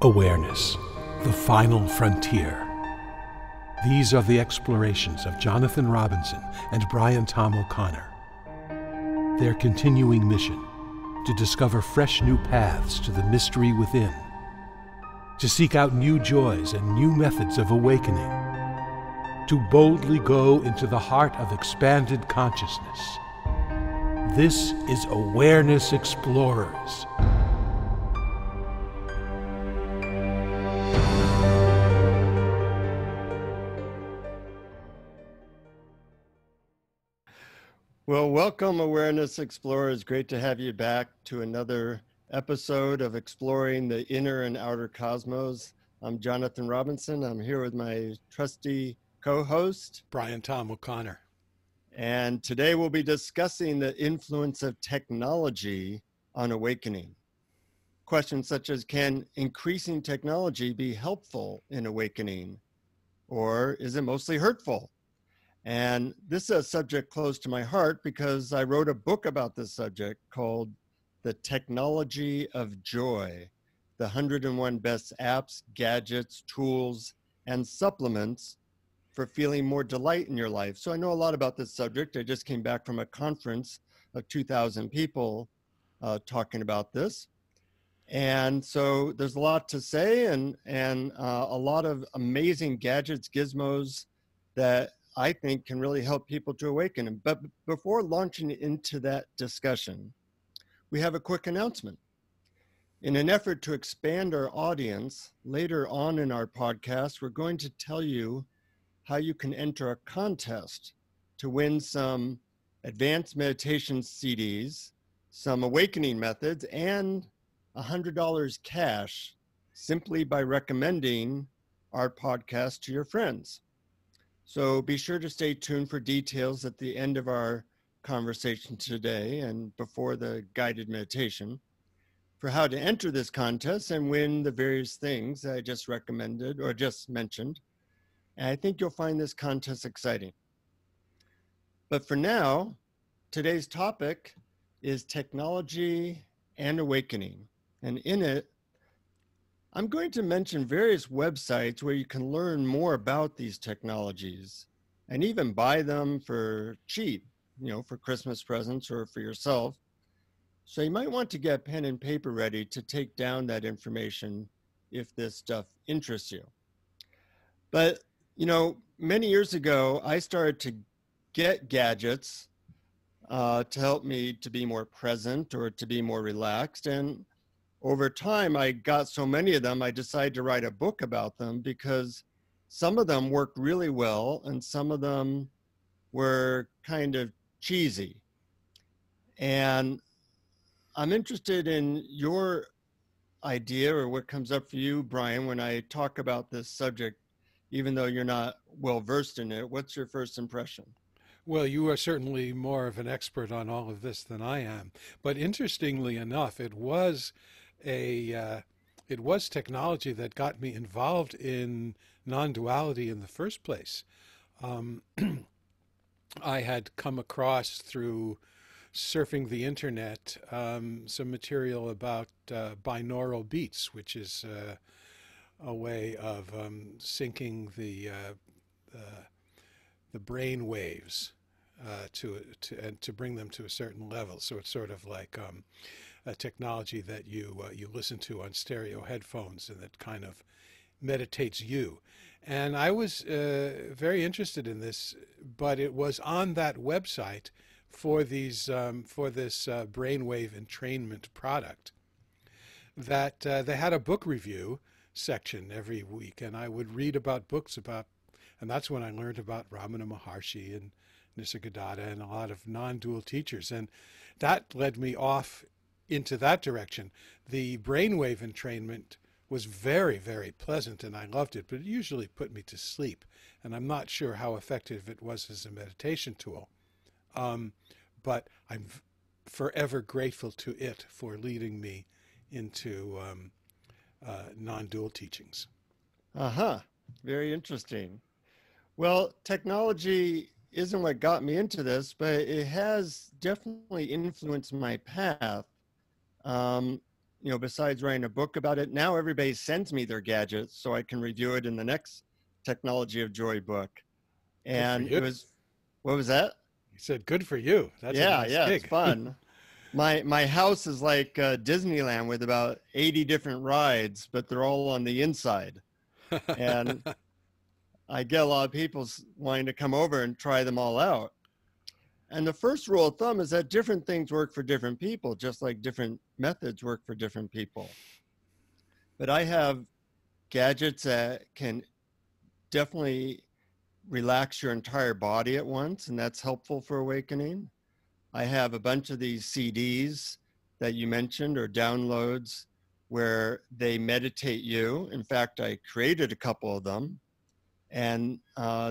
Awareness, the final frontier. These are the explorations of Jonathan Robinson and Brian Tom O'Connor. Their continuing mission, to discover fresh new paths to the mystery within, to seek out new joys and new methods of awakening, to boldly go into the heart of expanded consciousness. This is Awareness Explorers. Well, welcome, Awareness Explorers. Great to have you back to another episode of Exploring the Inner and Outer Cosmos. I'm Jonathan Robinson. I'm here with my trusty co-host, Brian Tom O'Connor. And today we'll be discussing the influence of technology on awakening. Questions such as, can increasing technology be helpful in awakening? Or is it mostly hurtful? And this is a subject close to my heart because I wrote a book about this subject called The Technology of Joy, the 101 Best Apps, Gadgets, Tools, and Supplements for Feeling More Delight in Your Life. So I know a lot about this subject. I just came back from a conference of 2,000 people talking about this. And so there's a lot to say and a lot of amazing gadgets, gizmos that I think can really help people to awaken. But before launching into that discussion, we have a quick announcement. In an effort to expand our audience, later on in our podcast, we're going to tell you how you can enter a contest to win some advanced meditation CDs, some awakening methods, and $100 cash simply by recommending our podcast to your friends. So be sure to stay tuned for details at the end of our conversation today and before the guided meditation for how to enter this contest and win the various things I just recommended or just mentioned. And I think you'll find this contest exciting. But for now, today's topic is technology and awakening. And in it, I'm going to mention various websites where you can learn more about these technologies and even buy them for cheap, for Christmas presents or for yourself. So you might want to get pen and paper ready to take down that information if this stuff interests you. But, many years ago, I started to get gadgets to help me to be more present or to be more relaxed. And over time, I got so many of them, I decided to write a book about them because some of them worked really well and some of them were kind of cheesy. And I'm interested in your idea or what comes up for you, Brian, when I talk about this subject, even though you're not well versed in it. What's your first impression? Well, you are certainly more of an expert on all of this than I am. But interestingly enough, it was technology that got me involved in non-duality in the first place. I had come across through surfing the internet some material about binaural beats, which is a way of syncing the brain waves to bring them to a certain level. So it's sort of like a technology that you listen to on stereo headphones and that kind of meditates you. And I was very interested in this, but it was on that website for this brainwave entrainment product that they had a book review section every week, and I would read about books and that's when I learned about Ramana Maharshi and Nisargadatta and a lot of non-dual teachers, and that led me off into that direction. The brainwave entrainment was very, very pleasant and I loved it, but it usually put me to sleep, and I'm not sure how effective it was as a meditation tool. But I'm forever grateful to it for leading me into non-dual teachings. Very interesting. Well, technology isn't what got me into this, but it has definitely influenced my path. besides writing a book about it, now everybody sends me their gadgets so I can review it in the next Technology of Joy book. And it was, what was that? You said good for you. That's a Yeah, nice yeah, gig. it's fun. My house is like Disneyland with about 80 different rides, but they're all on the inside. And I get a lot of people wanting to come over and try them all out. And the first rule of thumb is that different things work for different people, just like different methods work for different people. But I have gadgets that can definitely relax your entire body at once, and that's helpful for awakening. I have a bunch of these CDs that you mentioned, or downloads, where they meditate you. In fact, I created a couple of them, and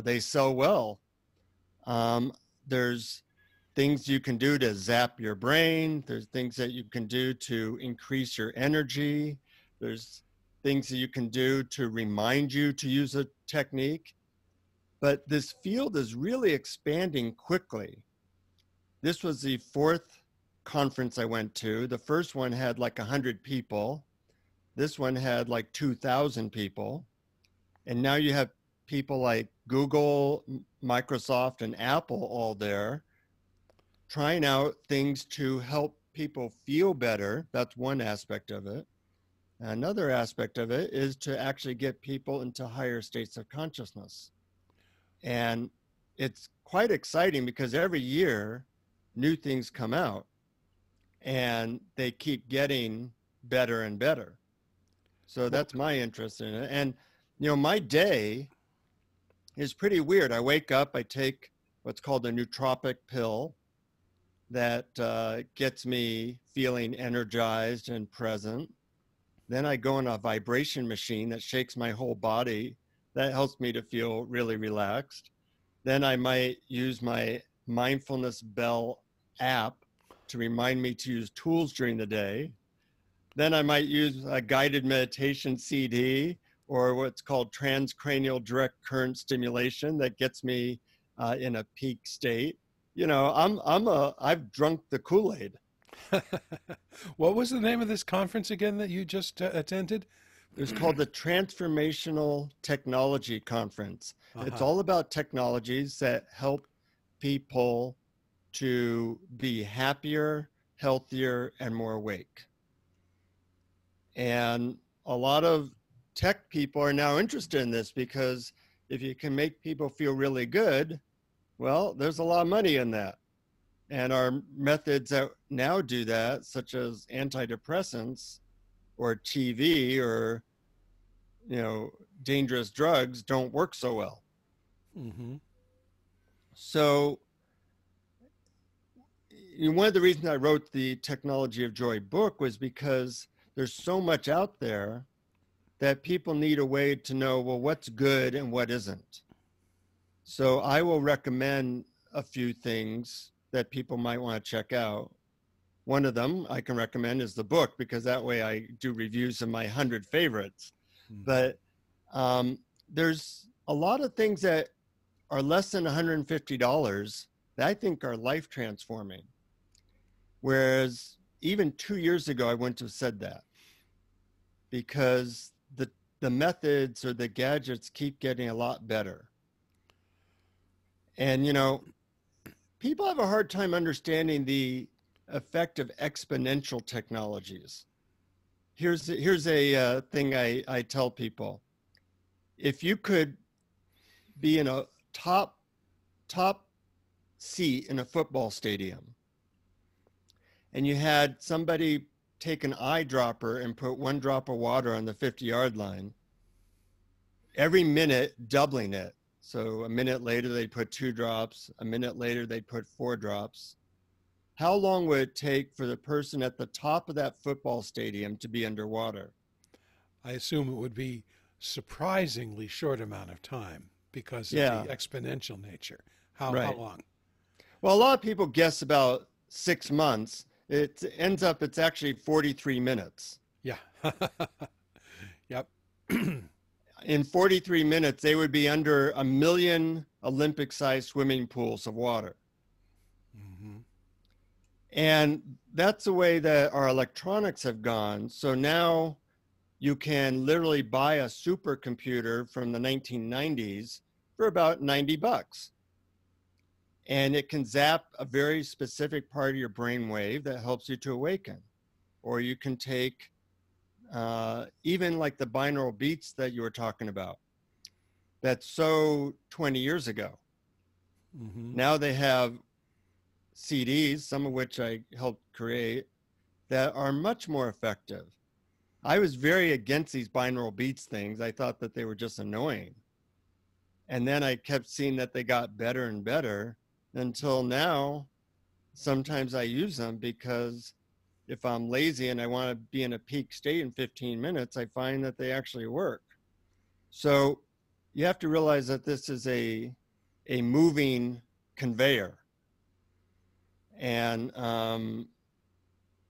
they sell well. There's things you can do to zap your brain. There's things that you can do to increase your energy. There's things that you can do to remind you to use a technique. But this field is really expanding quickly. This was the 4th conference I went to. The first one had like 100 people. This one had like 2,000 people. And now you have people like Google, Microsoft, and Apple all there trying out things to help people feel better. That's one aspect of it. Another aspect of it is to actually get people into higher states of consciousness. And it's quite exciting because every year new things come out and they keep getting better and better. So that's my interest in it. And, my day is pretty weird. I wake up, I take what's called a nootropic pill that gets me feeling energized and present. Then I go on a vibration machine that shakes my whole body. That helps me to feel really relaxed. Then I might use my mindfulness bell app to remind me to use tools during the day. Then I might use a guided meditation CD or what's called transcranial direct current stimulation that gets me in a peak state. I've drunk the Kool-Aid. What was the name of this conference again that you just attended? It's called the Transformational Technology Conference. It's all about technologies that help people to be happier, healthier, and more awake. And a lot of tech people are now interested in this because if you can make people feel really good, well, there's a lot of money in that. And our methods that now do that, such as antidepressants or TV or, dangerous drugs, don't work so well. Mm-hmm. So one of the reasons I wrote the Technology of Joy book was because there's so much out there that people need a way to know, well, what's good and what isn't. So I will recommend a few things that people might want to check out. One of them I can recommend is the book, because that way I do reviews of my 100 favorites. But there's a lot of things that are less than $150 that I think are life transforming. Whereas even 2 years ago, I wouldn't have said that, because the methods or the gadgets keep getting a lot better. And, people have a hard time understanding the effect of exponential technologies. Here's a thing I tell people. If you could be in a top seat in a football stadium and you had somebody take an eyedropper and put 1 drop of water on the 50-yard line, every minute doubling it. So a minute later, they'd put 2 drops. A minute later, they'd put 4 drops. How long would it take for the person at the top of that football stadium to be underwater? I assume it would be surprisingly short amount of time because of the exponential nature. How long? Well, a lot of people guess about 6 months. It ends up, it's actually 43 minutes. Yeah. Yep. In 43 minutes, they would be under 1 million Olympic-sized swimming pools of water. Mm-hmm. And that's the way that our electronics have gone. So now you can literally buy a supercomputer from the 1990s for about 90 bucks. And it can zap a very specific part of your brain wave that helps you to awaken. Or you can take even like the binaural beats that you were talking about. That's so 20 years ago. Mm-hmm. Now they have CDs, some of which I helped create, that are much more effective. I was very against these binaural beats things. I thought that they were just annoying. And then I kept seeing that they got better and better until now. Sometimes I use them because if I'm lazy and I want to be in a peak state in 15 minutes, I find that they actually work. So you have to realize that this is a moving conveyor. And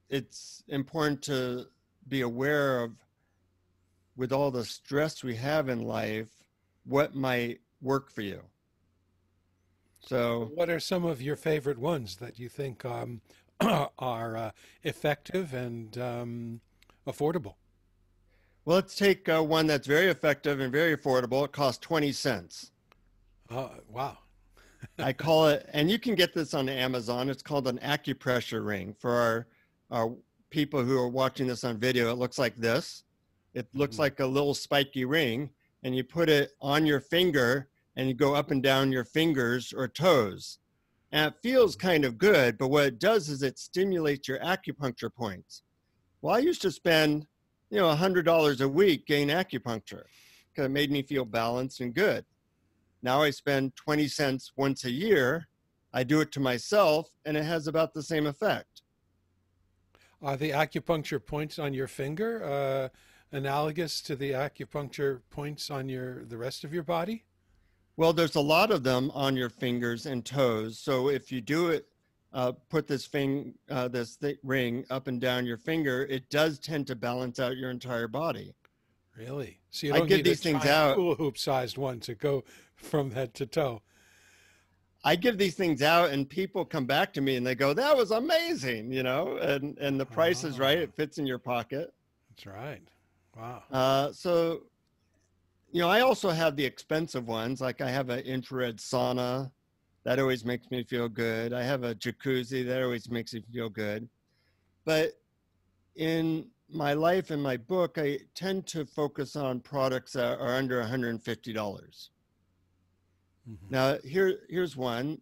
it's important to be aware of, with all the stress we have in life, what might work for you. So What are some of your favorite ones that you think are effective and affordable? well, let's take one that's very effective and very affordable. It costs 20 cents. Wow. I call it, and you can get this on Amazon. It's called an acupressure ring. For our people who are watching this on video, it looks like this. It looks like a little spiky ring, and you put it on your finger and you go up and down your fingers or toes. And it feels kind of good, but what it does is it stimulates your acupuncture points. Well, I used to spend, $100 a week getting acupuncture because it made me feel balanced and good. Now I spend 20 cents once a year. I do it to myself, and it has about the same effect. Are the acupuncture points on your finger analogous to the acupuncture points on the rest of your body? Well, there's a lot of them on your fingers and toes. So if you do it, put this ring up and down your finger, it does tend to balance out your entire body. Really? So you I don't give need a these things giant out. hula hoop sized one to go from head to toe. I give these things out, and people come back to me and they go, "That was amazing," and the price is right. It fits in your pocket. That's right. Wow. So I also have the expensive ones. Like I have an infrared sauna that always makes me feel good. I have a jacuzzi that always makes me feel good. But in my life and my book, I tend to focus on products that are under $150. Mm-hmm. Now, here's one.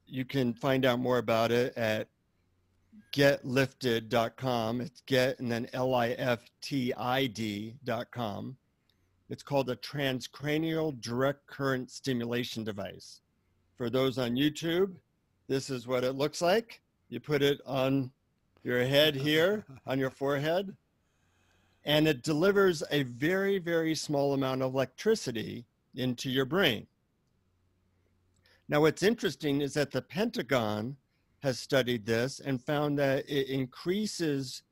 You can find out more about it at getliftid.com. It's get and then LIFTID.com. It's called a transcranial direct current stimulation device. For those on YouTube, this is what it looks like. You put it on your head here, on your forehead, and it delivers a very, very small amount of electricity into your brain. Now, what's interesting is that the Pentagon has studied this and found that it increases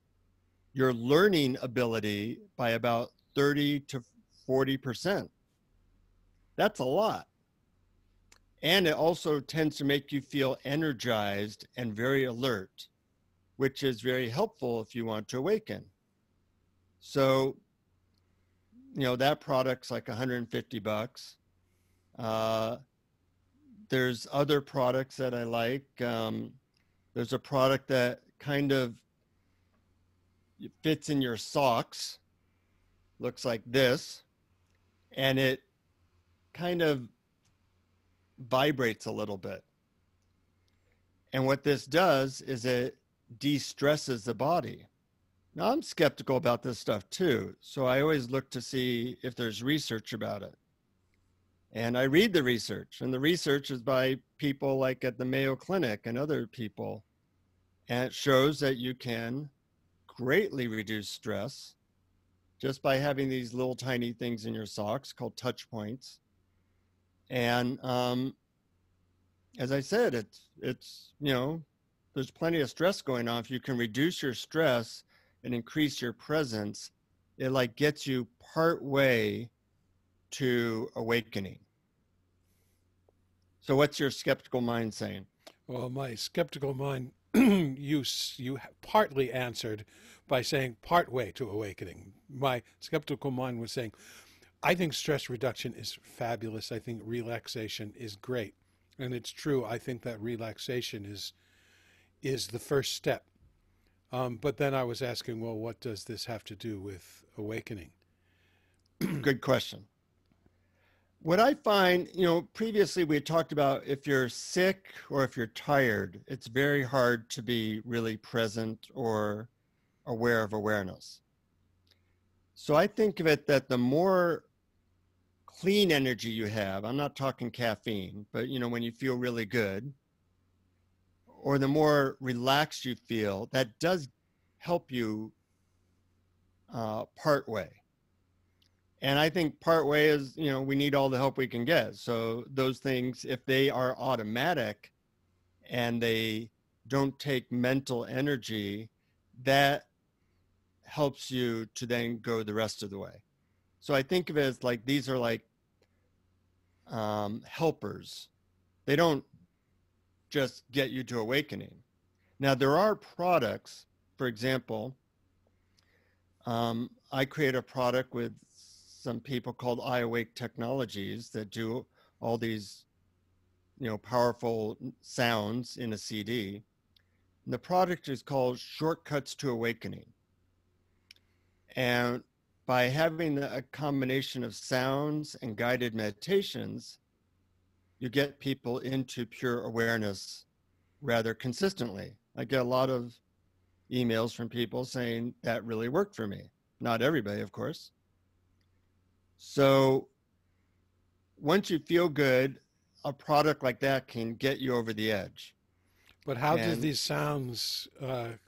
your learning ability by about 30 to 40%. That's a lot. And it also tends to make you feel energized and very alert, which is very helpful if you want to awaken. So, that product's like 150 bucks. There's other products that I like. There's a product that kind of fits in your socks, looks like this, and it kind of vibrates a little bit. And what this does is it de-stresses the body. Now, I'm skeptical about this stuff too, so I always look to see if there's research about it. And I read the research, and the research is by people like at the Mayo Clinic and other people. And it shows that you can greatly reduce stress just by having these little tiny things in your socks called Touchpoints. And as I said, it's there's plenty of stress going on. If you can reduce your stress and increase your presence, it like gets you part way to awakening. So what's your skeptical mind saying? Well, my skeptical mind you partly answered by saying partway to awakening. My skeptical mind was saying, I think stress reduction is fabulous. I think relaxation is great. And it's true. I think that relaxation is the first step. But then I was asking, well, what does this have to do with awakening? Good question. What I find, previously we had talked about if you're sick or if you're tired, it's very hard to be really present or aware of awareness. So I think of it that the more clean energy you have, I'm not talking caffeine, but when you feel really good, or the more relaxed you feel, that does help you part way. And I think part way is, we need all the help we can get. So those things, if they are automatic and they don't take mental energy, that helps you to then go the rest of the way. So I think of it as like, these are like helpers. They don't just get you to awakening. Now, there are products, for example, I create a product with some people called iAwake Technologies that do all these, powerful sounds in a CD. And the product is called Shortcuts to Awakening. And by having a combination of sounds and guided meditations, you get people into pure awareness rather consistently. I get a lot of emails from people saying that really worked for me. Not everybody, of course. So once you feel good, a product like that can get you over the edge. But how do these sounds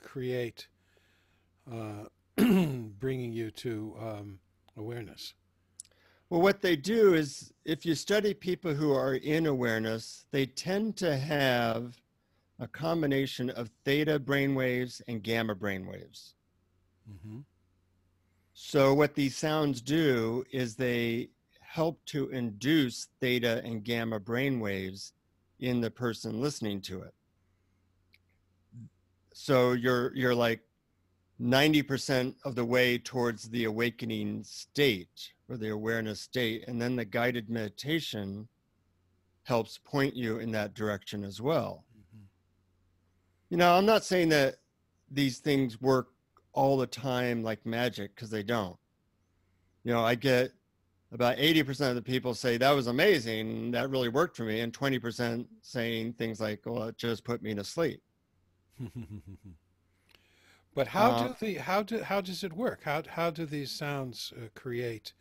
create bringing you to awareness? Well, what they do is, if you study people who are in awareness, they tend to have a combination of theta brainwaves and gamma brainwaves. Mm-hmm. So what these sounds do is they help to induce theta and gamma brainwaves in the person listening to it. So you're like 90% of the way towards the awakening state or the awareness state, and then the guided meditation helps point you in that direction as well. Mm-hmm. I'm not saying that these things work all the time like magic, because they don't. I get about 80% of the people say that was amazing, that really worked for me, and 20% saying things like, well, it just put me to sleep. But how does it work? How do these sounds create?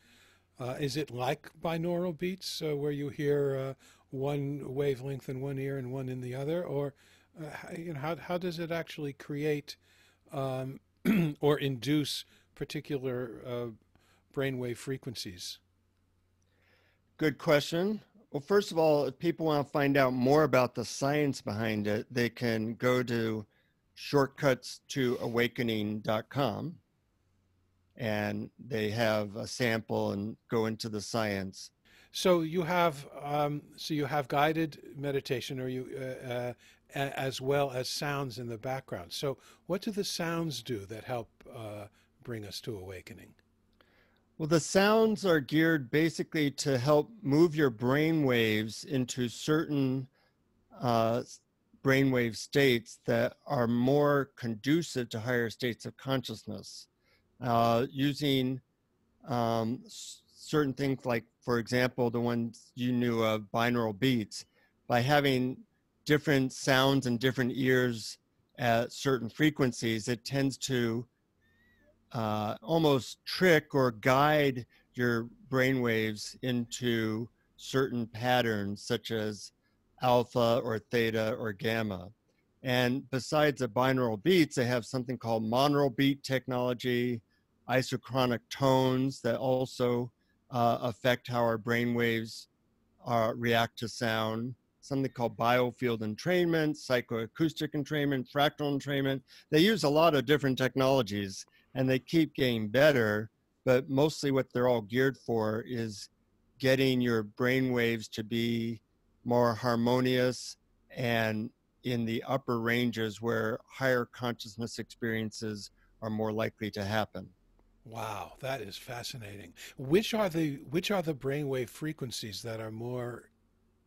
Is it like binaural beats where you hear one wavelength in one ear and one in the other, or how does it actually create or induce particular brainwave frequencies? Good question. Well, first of all, if people want to find out more about the science behind it, they can go to shortcutstoawakening.com, and they have a sample and go into the science. So you have guided meditation, or as well as sounds in the background. So what do the sounds do that help bring us to awakening? Well, the sounds are geared basically to help move your brain waves into certain brainwave states that are more conducive to higher states of consciousness, using certain things like, for example, the ones you knew of, binaural beats. By having different sounds in different ears at certain frequencies, it tends to almost trick or guide your brainwaves into certain patterns, such as alpha or theta or gamma. And besides the binaural beats, they have something called monaural beat technology, isochronic tones that also affect how our brainwaves react to sound, something called biofield entrainment, psychoacoustic entrainment, fractal entrainment. They use a lot of different technologies, and they keep getting better, but mostly what they're all geared for is getting your brain waves to be more harmonious and in the upper ranges where higher consciousness experiences are more likely to happen. Wow, that is fascinating. Which are the brainwave frequencies that are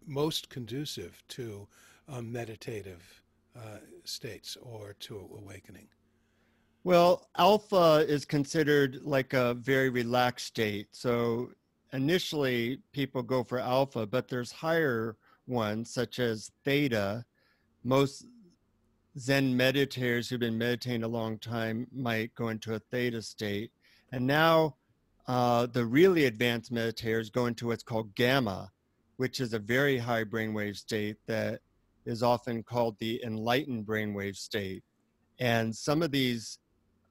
most conducive to meditative states or to awakening? Well, alpha is considered like a very relaxed state. So initially people go for alpha, but there's higher ones such as theta. Most Zen meditators who've been meditating a long time might go into a theta state. And now the really advanced meditators go into what's called gamma, which is a very high brainwave state that is often called the enlightened brainwave state. And some of these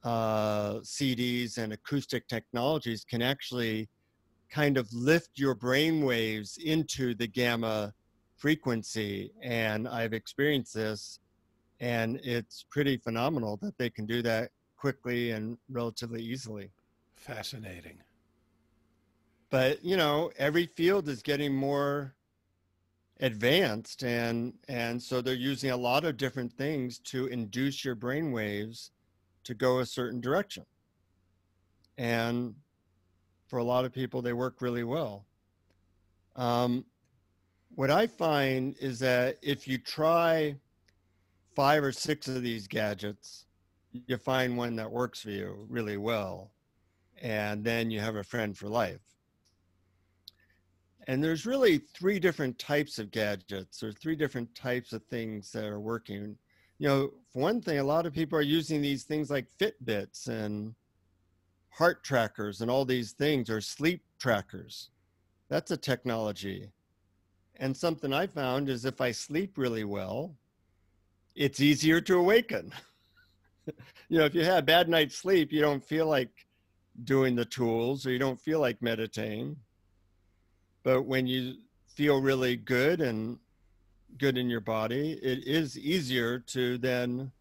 CDs and acoustic technologies can actually kind of lift your brain waves into the gamma frequency. And I've experienced this, and it's pretty phenomenal that they can do that quickly and relatively easily. Fascinating. But you know, every field is getting more advanced, and so they're using a lot of different things to induce your brain waves to go a certain direction. And for a lot of people, they work really well. Um, what I find is that if you try 5 or 6 of these gadgets, you find one that works for you really well, and then you have a friend for life. And there's really 3 different types of gadgets, or 3 different types of things that are working. You know, for one thing, a lot of people are using these things like Fitbits and heart trackers and all these things, or sleep trackers. That's a technology. And something I found is if I sleep really well, it's easier to awaken. You know, if you have a bad night's sleep, you don't feel like doing the tools, or you don't feel like meditating. But when you feel really good and good in your body, it is easier to then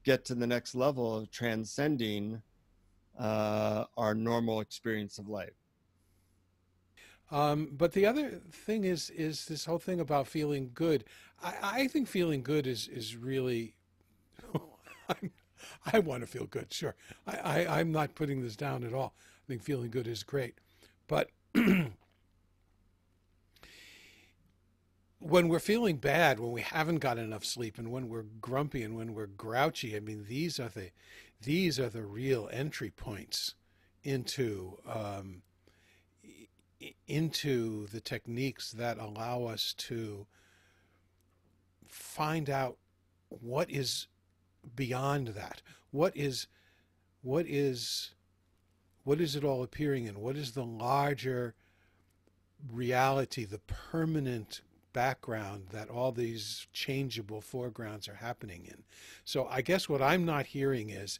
get to the next level of transcending our normal experience of life. But the other thing is this whole thing about feeling good. I think feeling good is really. I'm, I want to feel good. Sure, I'm not putting this down at all. I think feeling good is great, but when we're feeling bad, when we haven't got enough sleep, and when we're grumpy, and when we're grouchy, I mean, these are the real entry points into into the techniques that allow us to find out what is beyond that. What is it all appearing in? What is the larger reality, the permanent background that all these changeable foregrounds are happening in? So I guess what I'm not hearing is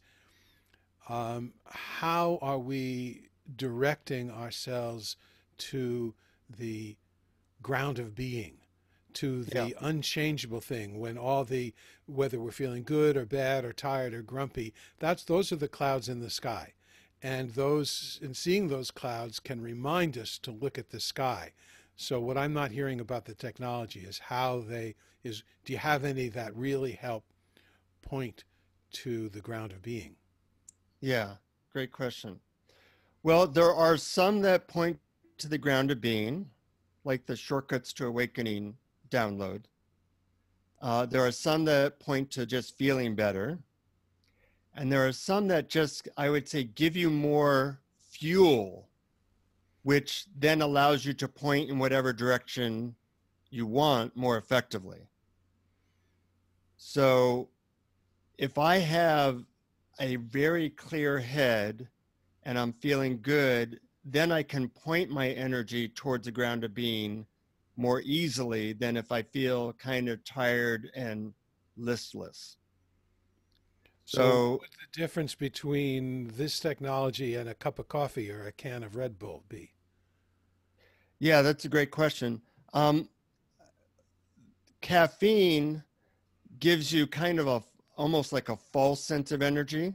how are we directing ourselves to the ground of being, to Yeah. the unchangeable thing, when whether we're feeling good or bad or tired or grumpy, those are the clouds in the sky. And seeing those clouds can remind us to look at the sky. So what I'm not hearing about the technology is do you have any that really help point to the ground of being? Yeah. Great question. Well, there are some that point to the ground of being, like the Shortcuts to Awakening download. There are some that point to just feeling better. And there are some that just, I would say, give you more fuel, which then allows you to point in whatever direction you want more effectively. So if I have a very clear head and I'm feeling good, then I can point my energy towards the ground of being more easily than if I feel kind of tired and listless. So what So would the difference between this technology and a cup of coffee or a can of Red Bull be? yeah, that's a great question. Um, Caffeine gives you kind of almost like a false sense of energy.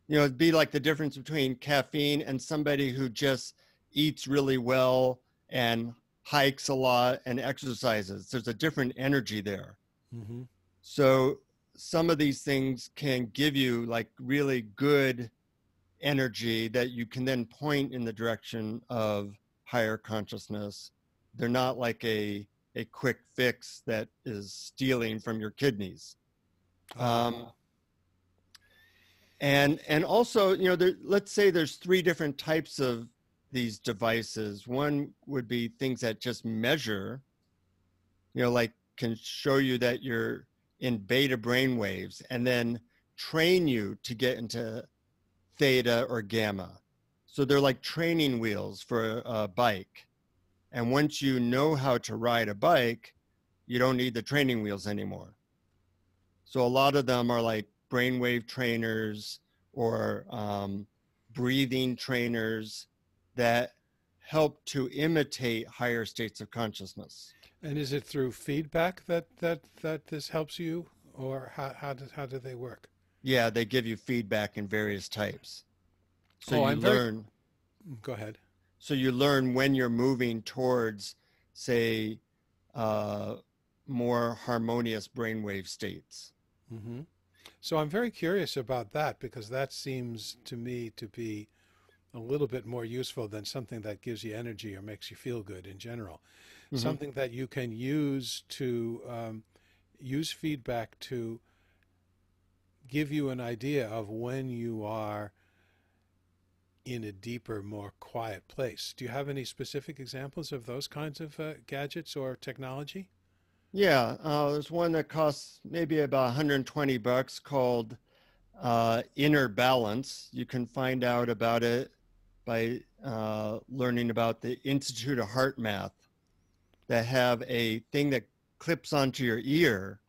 You know, it'd be like the difference between caffeine and somebody who just eats really well and hikes a lot and exercises. There's a different energy there. Mm-hmm. So some of these things can give you like really good energy that you can then point in the direction of higher consciousness. They're not like a quick fix that is stealing from your kidneys. And also, you know, let's say there's 3 different types of these devices. One would be things that just measure, you know, like can show you that you're in beta brain waves and then train you to get into theta or gamma. So they're like training wheels for a bike. And once you know how to ride a bike, you don't need the training wheels anymore. So a lot of them are like brainwave trainers or breathing trainers that help to imitate higher states of consciousness. And is it through feedback that this helps you, or how do they work? Yeah, they give you feedback in various types. So Oh, you learn. Go ahead. So you learn when you're moving towards, say, more harmonious brainwave states. Mm-hmm. So I'm very curious about that, because that seems to me to be a little bit more useful than something that gives you energy or makes you feel good in general. Mm-hmm. Something that you can use to use feedback to give you an idea of when you are in a deeper, more quiet place. Do you have any specific examples of those kinds of gadgets or technology? Yeah, there's one that costs maybe about $120 called Inner Balance. You can find out about it by learning about the Institute of HeartMath, that have a thing that clips onto your ear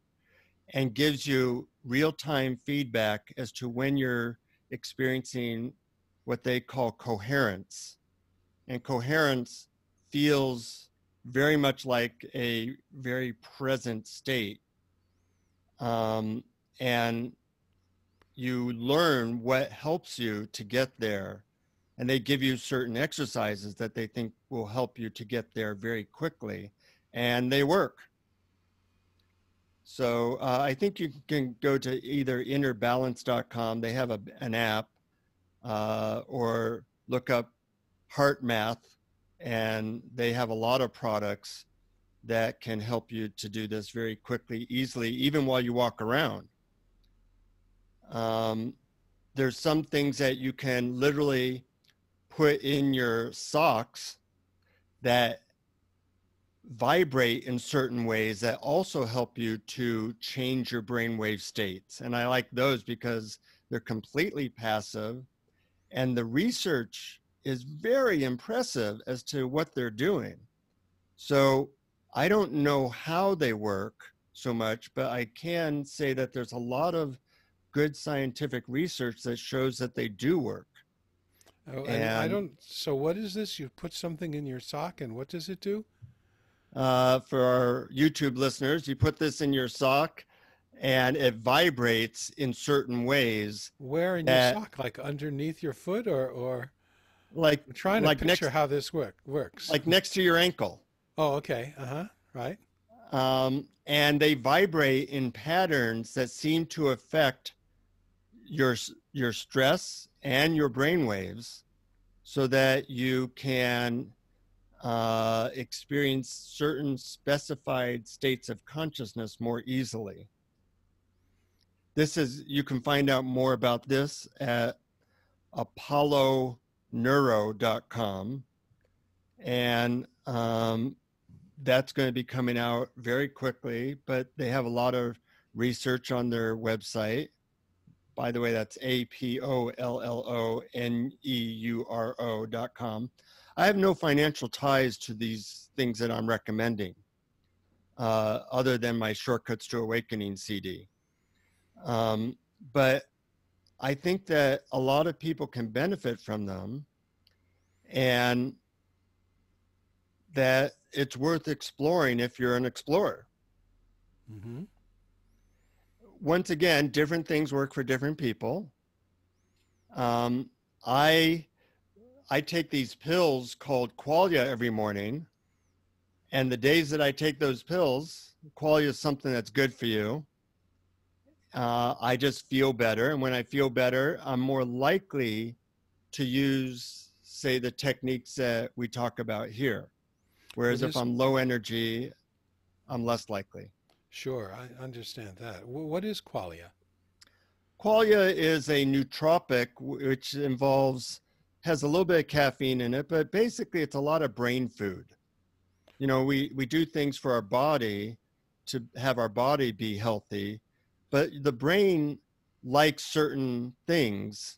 and gives you real-time feedback as to when you're experiencing what they call coherence. And coherence feels very much like a very present state. And you learn what helps you to get there. And they give you certain exercises that they think will help you to get there very quickly. And they work. So I think you can go to either innerbalance.com. They have an app, or look up HeartMath, and they have a lot of products that can help you to do this very quickly, easily, even while you walk around. There's some things that you can literally put in your socks that vibrate in certain ways that also help you to change your brainwave states. And I like those because they're completely passive, and the research is very impressive as to what they're doing. So I don't know how they work so much, but I can say that there's a lot of good scientific research that shows that they do work. Oh, and I don't. So what is this? You put something in your sock, and what does it do? For our YouTube listeners, you put this in your sock and it vibrates in certain ways. Where in your sock? Like underneath your foot, or like I'm trying to picture how this works. Like next to your ankle. Oh, okay. Right. And they vibrate in patterns that seem to affect your stress and your brain waves, so that you can experience certain specified states of consciousness more easily. You can find out more about this at apolloneuro.com. And that's going to be coming out very quickly, but they have a lot of research on their website. By the way, that's apolloneuro.com. I have no financial ties to these things that I'm recommending, other than my Shortcuts to Awakening CD. But I think that a lot of people can benefit from them, and that it's worth exploring if you're an explorer. Mm-hmm. Once again, different things work for different people. I take these pills called Qualia every morning, and the days that I take those pills, Qualia is something that's good for you. I just feel better. And when I feel better, I'm more likely to use, say, the techniques that we talk about here. Whereas if I'm low energy, I'm less likely. Sure, I understand that. What is Qualia? Qualia is a nootropic, which has a little bit of caffeine in it, but basically it's a lot of brain food. You know, we do things for our body to have our body be healthy, but the brain likes certain things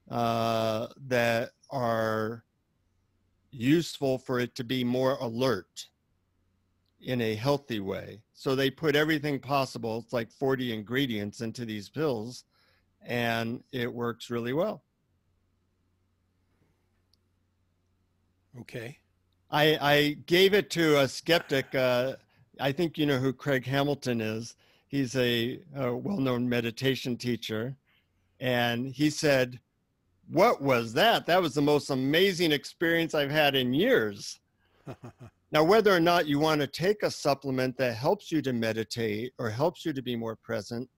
that are useful for it to be more alert in a healthy way. So they put everything possible, it's like 40 ingredients into these pills, and it works really well. Okay. I gave it to a skeptic. I think you know who Craig Hamilton is. He's a well-known meditation teacher. And he said, "What was that? That was the most amazing experience I've had in years." Now, whether or not you want to take a supplement that helps you to meditate or helps you to be more present,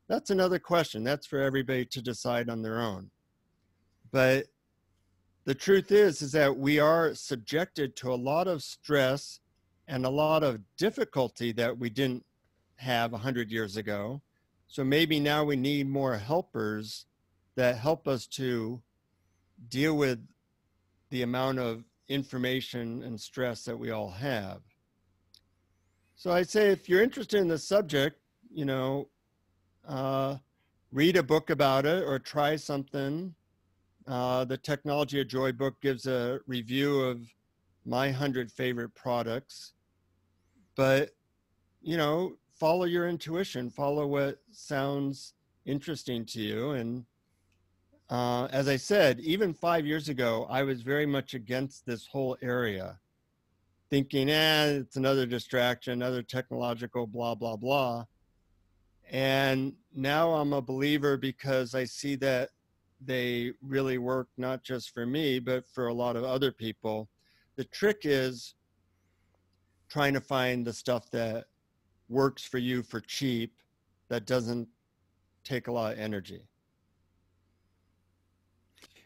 that's another question. That's for everybody to decide on their own. But the truth is that we are subjected to a lot of stress and a lot of difficulty that we didn't have 100 years ago. So maybe now we need more helpers that help us to deal with the amount of information and stress that we all have. So I'd say if you're interested in the subject, you know, read a book about it or try something. The Technology of Joy book gives a review of my 100 favorite products. But, you know, follow your intuition, follow what sounds interesting to you. And as I said, even 5 years ago, I was very much against this whole area, thinking, it's another distraction, another technological blah, blah, blah. And now I'm a believer because I see that they really work not just for me, but for a lot of other people. The trick is trying to find the stuff that works for you for cheap, that doesn't take a lot of energy.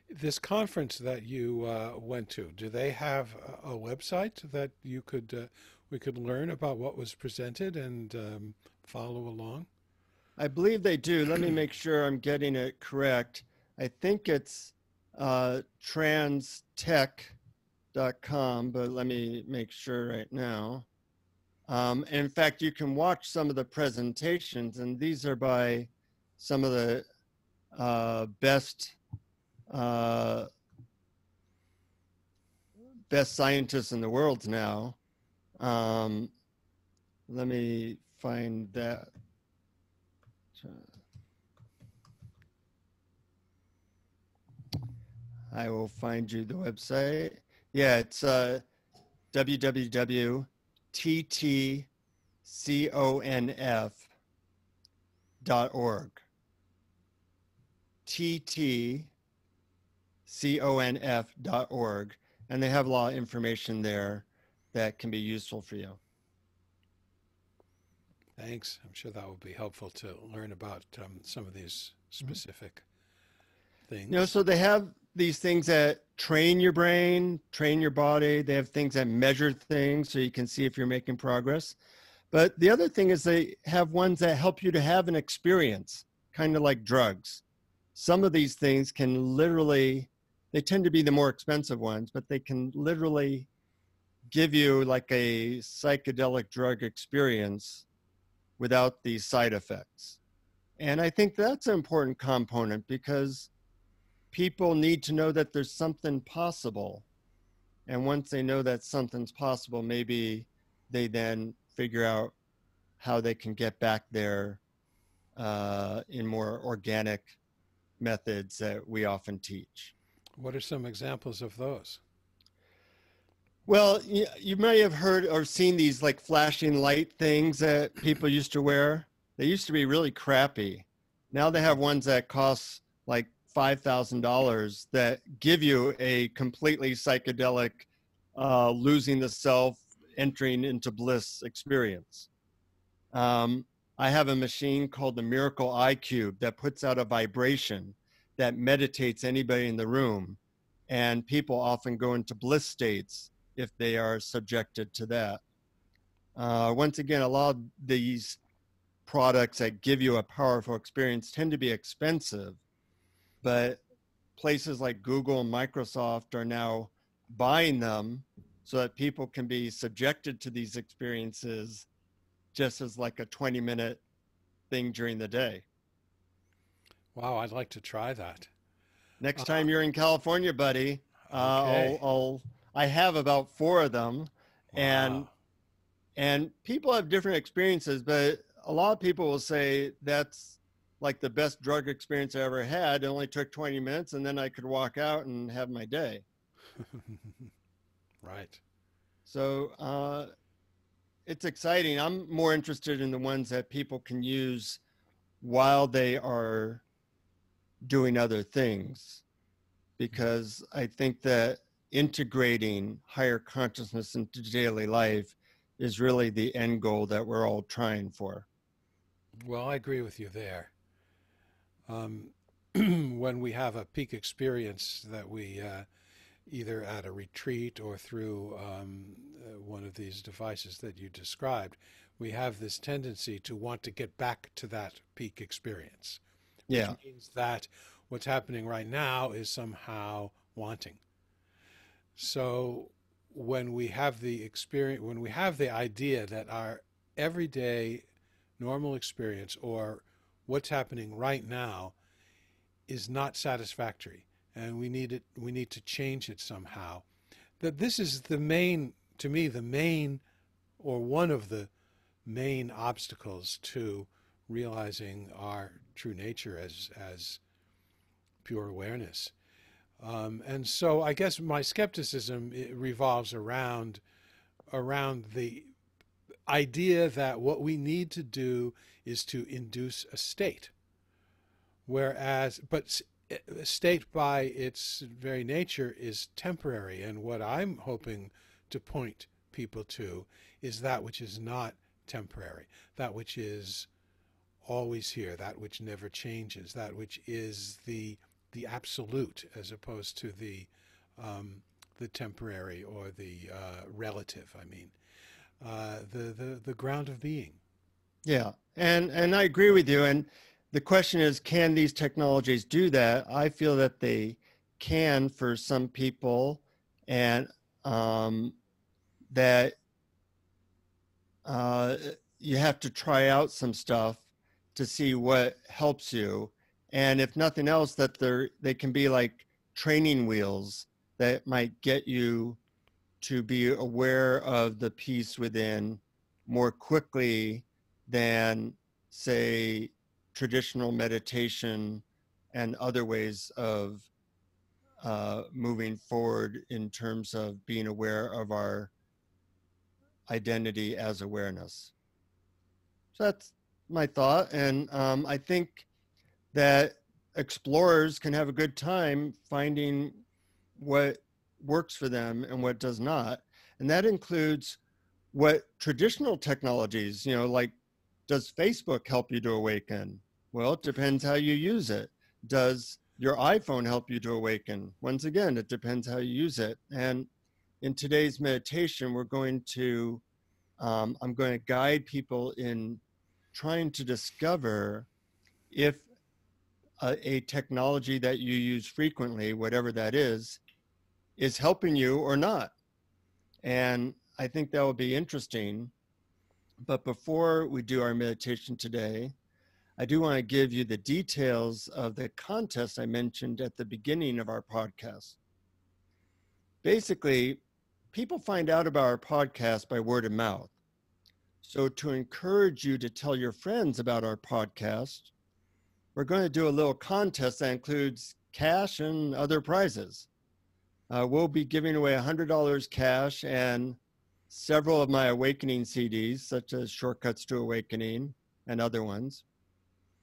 This conference that you went to, do they have a website that you could we could learn about what was presented and follow along? I believe they do. Let me make sure I'm getting it correct. I think it's TransTech.com, but let me make sure right now. In fact, you can watch some of the presentations, and these are by some of the best scientists in the world now. Let me find that. I will find you the website. Yeah, it's www.ttconf.org. ttconf.org. And they have a lot of information there that can be useful for you. Thanks. I'm sure that will be helpful to learn about some of these specific things. You know, so they have these things that train your brain, train your body. They have things that measure things so you can see if you're making progress. But the other thing is they have ones that help you to have an experience, kind of like drugs. Some of these things can literally, they tend to be the more expensive ones, but they can literally give you like a psychedelic drug experience without these side effects. And I think that's an important component because people need to know that there's something possible. And once they know that something's possible, maybe they then figure out how they can get back there in more organic methods that we often teach. What are some examples of those? Well, you may have heard or seen these like flashing light things that people used to wear. They used to be really crappy. Now they have ones that cost like $5,000 that give you a completely psychedelic, losing the self, entering into bliss experience. I have a machine called the Miracle Eye Cube that puts out a vibration that meditates anybody in the room. And people often go into bliss states if they are subjected to that. Once again, a lot of these products that give you a powerful experience tend to be expensive, but places like Google and Microsoft are now buying them so that people can be subjected to these experiences just as like a 20-minute thing during the day. Wow, I'd like to try that. Next time you're in California, buddy, Okay. I have about 4 of them, Wow. and people have different experiences, but a lot of people will say that's like the best drug experience I ever had. It only took 20 minutes and then I could walk out and have my day. Right. So it's exciting. I'm more interested in the ones that people can use while they are doing other things, because I think that integrating higher consciousness into daily life is really the end goal that we're all trying for. Well, I agree with you there. When we have a peak experience that we either at a retreat or through one of these devices that you described, we have this tendency to want to get back to that peak experience, which Yeah. means that what's happening right now is somehow wanting. So when we have the experience, when we have the idea that our everyday normal experience or what's happening right now is not satisfactory and we need to change it somehow, that this is the main, to me, the main or one of the main obstacles to realizing our true nature as pure awareness. And so I guess my skepticism revolves around the idea that what we need to do is to induce a state, whereas but state by its very nature is temporary, and what I'm hoping to point people to is that which is not temporary, that which is always here, that which never changes, that which is the absolute, as opposed to the temporary or the relative. I mean, the ground of being. Yeah. And I agree with you. And the question is, can these technologies do that? I feel that they can for some people, and that you have to try out some stuff to see what helps you. And if nothing else, that they can be like training wheels that might get you to be aware of the peace within more quickly than, say, traditional meditation and other ways of moving forward in terms of being aware of our identity as awareness. So that's my thought. And I think that explorers can have a good time finding what works for them and what does not. And that includes what traditional technologies, like, does Facebook help you to awaken? Well, it depends how you use it. Does your iPhone help you to awaken? Once again, it depends how you use it. And in today's meditation, I'm going to guide people in trying to discover if a technology that you use frequently, whatever that is helping you or not. And I think that will be interesting. But before we do our meditation today, I do want to give you the details of the contest I mentioned at the beginning of our podcast. Basically, people find out about our podcast by word of mouth. So to encourage you to tell your friends about our podcast, we're going to do a little contest that includes cash and other prizes. We'll be giving away $100 cash and several of my awakening CDs, such as Shortcuts to Awakening and other ones,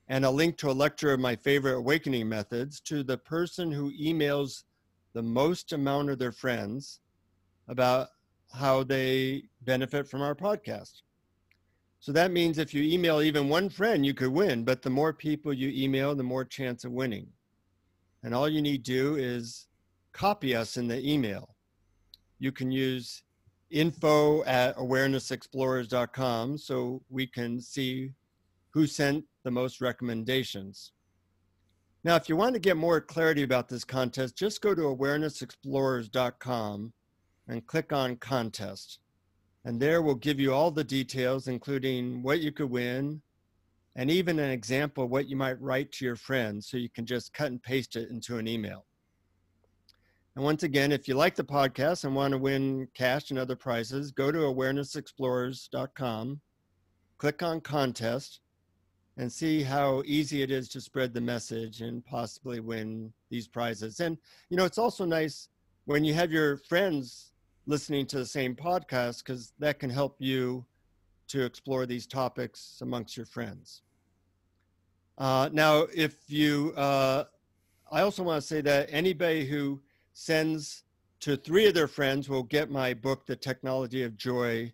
and a link to a lecture of my favorite awakening methods to the person who emails the most amount of their friends about how they benefit from our podcast. So that means if you email even one friend, you could win, but the more people you email, the more chance of winning. And all you need to do is copy us in the email. You can use info@awarenessexplorers.com so we can see who sent the most recommendations. Now, if you want to get more clarity about this contest, just go to awarenessexplorers.com and click on contest. And there we'll give you all the details, including what you could win, and even an example of what you might write to your friends so you can just cut and paste it into an email. And once again, if you like the podcast and want to win cash and other prizes, go to awarenessexplorers.com, click on contest, and see how easy it is to spread the message and possibly win these prizes. And, it's also nice when you have your friends listening to the same podcast, because that can help you to explore these topics amongst your friends. Now, I also want to say that anybody who sends to 3 of their friends will get my book, The Technology of Joy,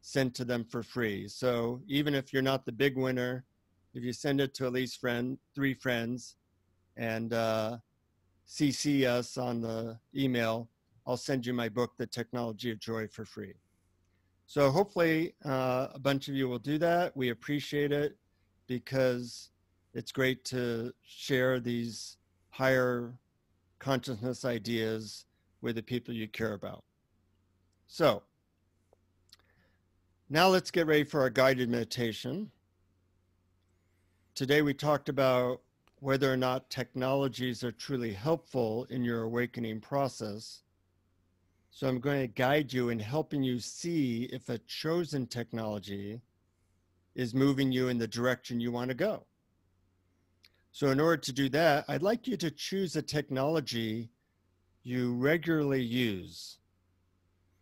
sent to them for free. So even if you're not the big winner, if you send it to at least 3 friends and CC us on the email, I'll send you my book, The Technology of Joy, for free. So hopefully a bunch of you will do that. We appreciate it because it's great to share these higher consciousness ideas with the people you care about. So now let's get ready for our guided meditation. Today we talked about whether or not technologies are truly helpful in your awakening process. So I'm going to guide you in helping you see if a chosen technology is moving you in the direction you want to go. So in order to do that, I'd like you to choose a technology you regularly use,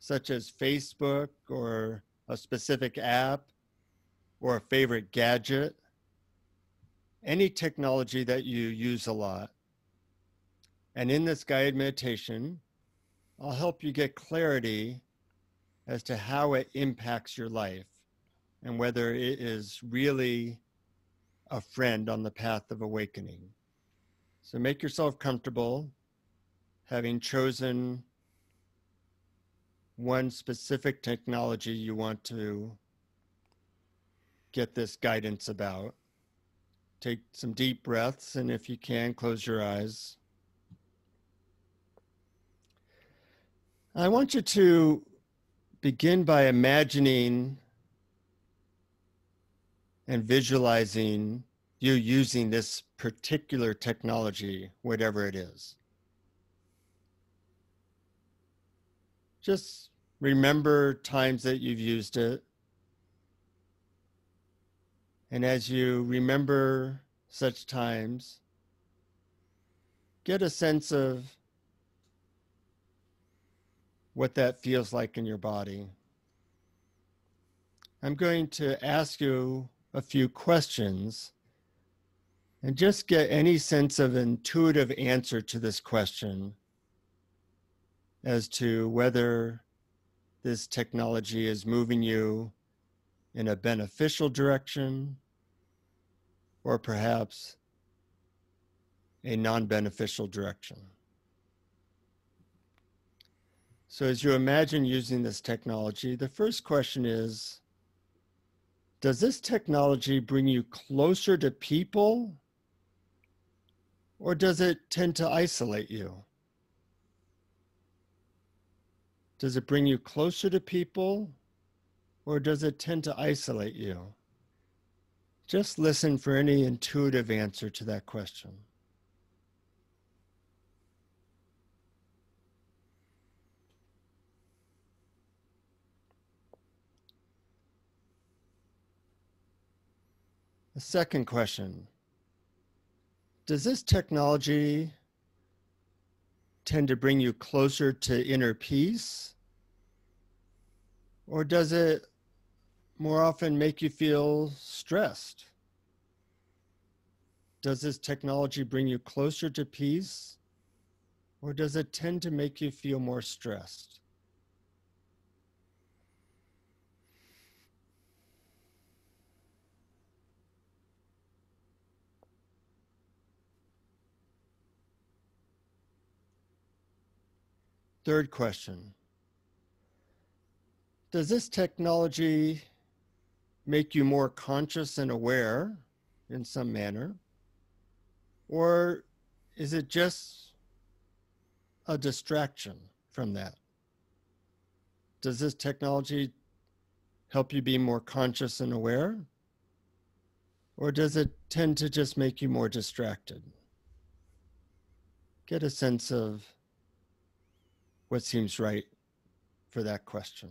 such as Facebook or a specific app or a favorite gadget, any technology that you use a lot. And in this guided meditation, I'll help you get clarity as to how it impacts your life and whether it is really a friend on the path of awakening. So make yourself comfortable, having chosen one specific technology you want to get this guidance about. Take some deep breaths, and if you can, close your eyes. I want you to begin by imagining and visualizing you using this particular technology, whatever it is. Just remember times that you've used it. And as you remember such times, get a sense of what that feels like in your body. I'm going to ask you a few questions and just get any sense of intuitive answer to this question as to whether this technology is moving you in a beneficial direction or perhaps a non-beneficial direction. So as you imagine using this technology, the first question is, does this technology bring you closer to people, or does it tend to isolate you? Does it bring you closer to people, or does it tend to isolate you? Just listen for any intuitive answer to that question. The second question, does this technology tend to bring you closer to inner peace? Or does it more often make you feel stressed? Does this technology bring you closer to peace? Or does it tend to make you feel more stressed? Third question. Does this technology make you more conscious and aware in some manner? Or is it just a distraction from that? Does this technology help you be more conscious and aware? Or does it tend to just make you more distracted? Get a sense of what seems right for that question.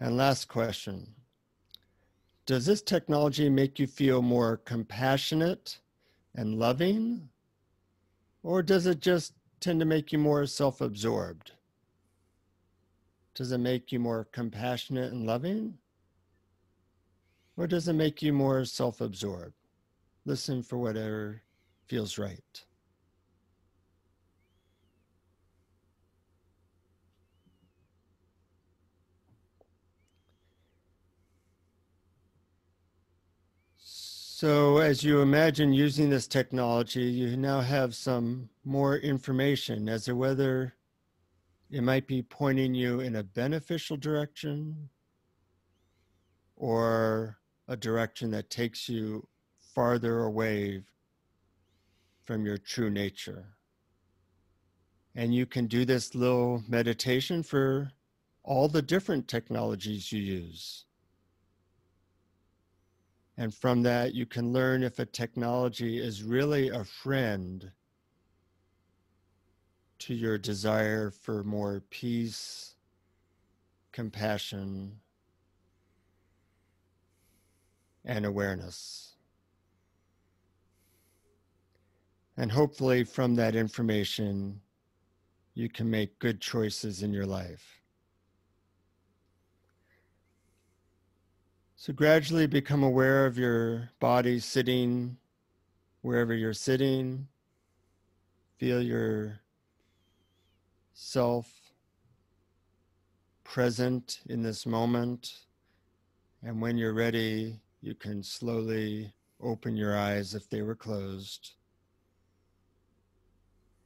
And last question. Does this technology make you feel more compassionate and loving? Or does it just tend to make you more self-absorbed? Does it make you more compassionate and loving? Or does it make you more self-absorbed? Listen for whatever feels right. So as you imagine using this technology, you now have some more information as to whether it might be pointing you in a beneficial direction or a direction that takes you farther away from your true nature. And you can do this little meditation for all the different technologies you use. And from that, you can learn if a technology is really a friend to your desire for more peace, compassion, and awareness. And hopefully from that information, you can make good choices in your life. So gradually become aware of your body sitting wherever you're sitting. Feel yourself present in this moment. And when you're ready, you can slowly open your eyes if they were closed.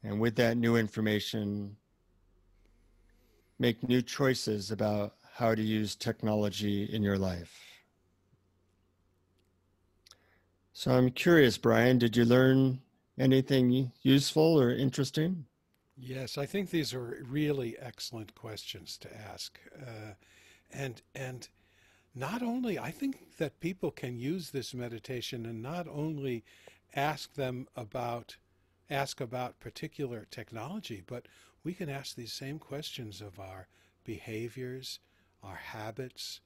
And with that new information, make new choices about how to use technology in your life. So I'm curious, Brian, did you learn anything useful or interesting? Yes, I think these are really excellent questions to ask. And not only, I think that people can use this meditation and not only ask them ask about particular technology, but we can ask these same questions of our behaviors, our habits,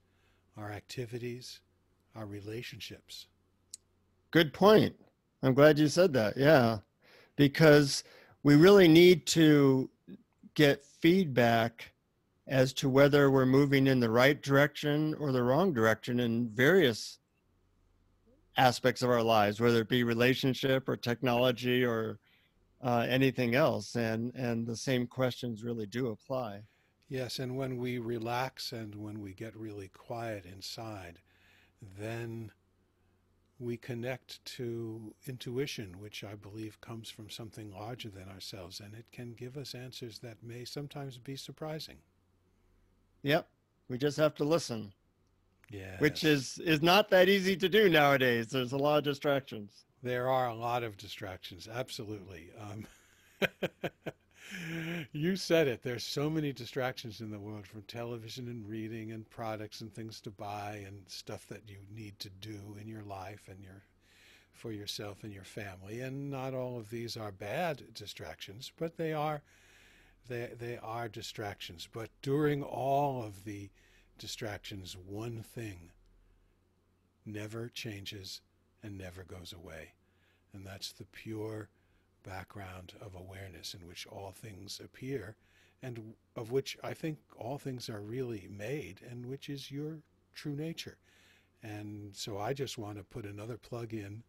our activities, our relationships. Good point. I'm glad you said that. Yeah, because we really need to get feedback as to whether we're moving in the right direction or the wrong direction in various aspects of our lives, whether it be relationship or technology or anything else. And the same questions really do apply. Yes, and when we relax and when we get really quiet inside, then we connect to intuition, which I believe comes from something larger than ourselves, and it can give us answers that may sometimes be surprising. Yep, we just have to listen, which Yes. is not that easy to do nowadays. There's a lot of distractions. There are a lot of distractions, absolutely. You said it. There's so many distractions in the world, from television and reading and products and things to buy and stuff that you need to do in your life and for yourself and your family. And not all of these are bad distractions, but they are distractions. But during all of the distractions, one thing never changes and never goes away. And that's the pure background of awareness in which all things appear, and of which I think all things are really made, and which is your true nature. And so I just want to put another plug in,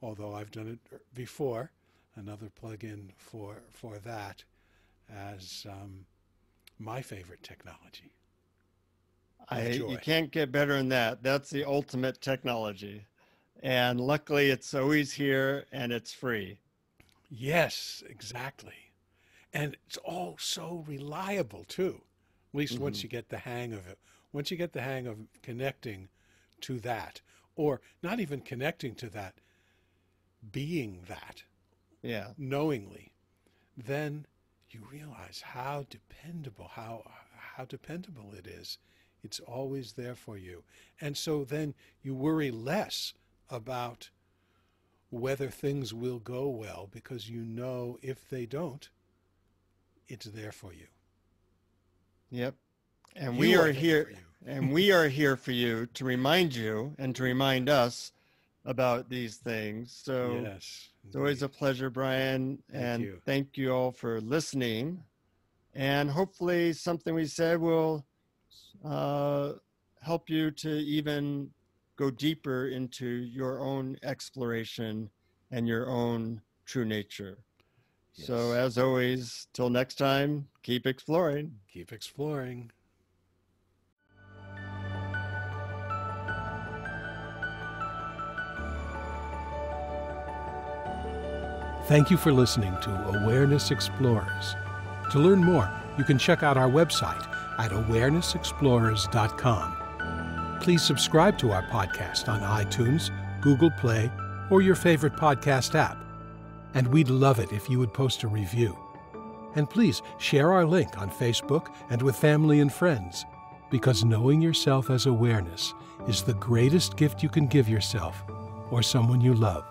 although I've done it before, another plug in for that as my favorite technology. You can't get better than that. That's the ultimate technology. And luckily it's always here and it's free. Yes, exactly. And it's all so reliable too, at least once you get the hang of it. Once you get the hang of connecting to that, or not even connecting to that, being that, knowingly, then you realize how dependable, how dependable it is. It's always there for you. And so then you worry less about whether things will go well, because you know if they don't, it's there for you. Yep. And we are here, and we are here for you to remind you and to remind us about these things. So yes, it's always a pleasure, Brian. And thank you all for listening. And hopefully something we said will help you to even go deeper into your own exploration and your own true nature. Yes. So as always, till next time, keep exploring. Keep exploring. Thank you for listening to Awareness Explorers. To learn more, you can check out our website at awarenessexplorers.com. Please subscribe to our podcast on iTunes, Google Play, or your favorite podcast app. And we'd love it if you would post a review. And please share our link on Facebook and with family and friends, because knowing yourself as awareness is the greatest gift you can give yourself or someone you love.